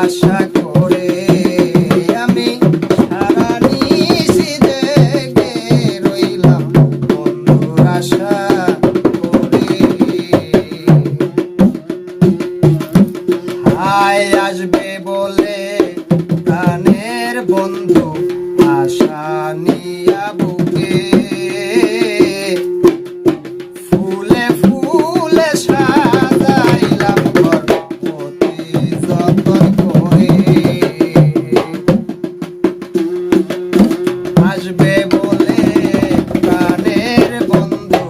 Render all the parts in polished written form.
আশা করে আমি সারা নিশি জেগে রইলাম বন্ধুর আশা করে। হায় আসবে বলে প্রাণের বন্ধু আশা নিয়া বুকে, ফুলে ফুলে সাজাইলাম ঘর অতি যতন করে। আসবে বলে প্রাণের বন্ধু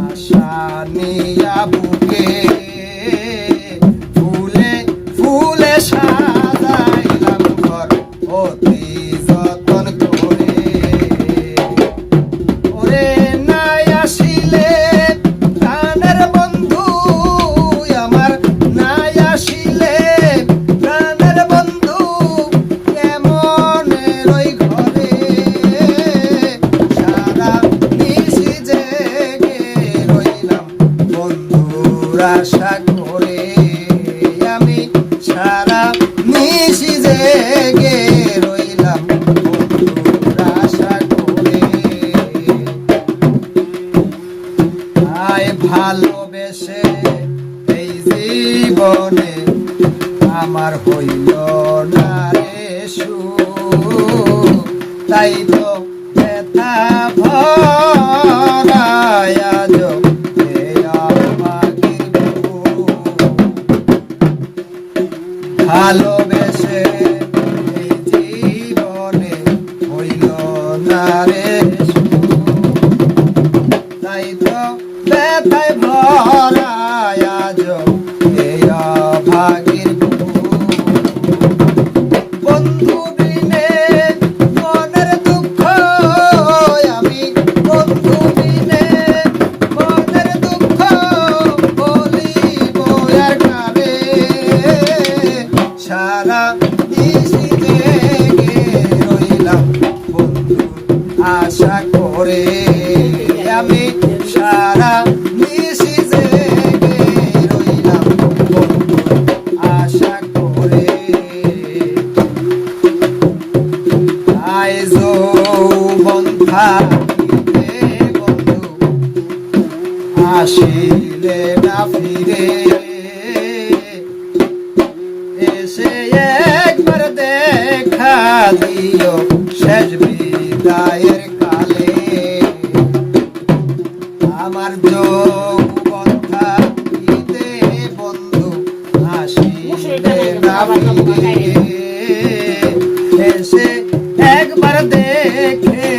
আশা নিয়া বুকে, ফুলে ফুলে সাজাইলাম ঘর অতি যতন করে। ওরে নাই আসিলে প্রাণের বন্ধু আমার, নাই আসিলে প্রাণের বন্ধু কেমন রই ঘরে। সারা নিশি জেগে রইলাম বন্ধুর আশা করে আমি, সারা নিশি জেগে রইলাম বন্ধুর আশা করে। আয় ভালোবেসে এই জীবনে আমার হইল না রে সুখ, তাই তো ব্যথা ভরায় আজ এই অভাগীর বুক। ভালোবেসে এই জীবনে হইল না রে সুখ, তাই তো ব্যথায় ভরায় আজ এই অভাগীর বুক। বন্ধু বিনে মনের দুঃখ আমি, বন্ধু বিনে মনের দুঃখ বলিব আর কারে। সারা নিশি জেগে রইলাম বন্ধুর আশা করে আমি, সারা নিশি জেগে রইলাম বন্ধুর আশা করে। আয় যৌবন থাকিতে বন্ধু আসিলে না ফিরে, এসে একবার দেখা দিও শেষ বিদায়ের কালে। আমার যৌবন থাকিতে বন্ধু আসিলে না ফিরে, এসে একবার দেখে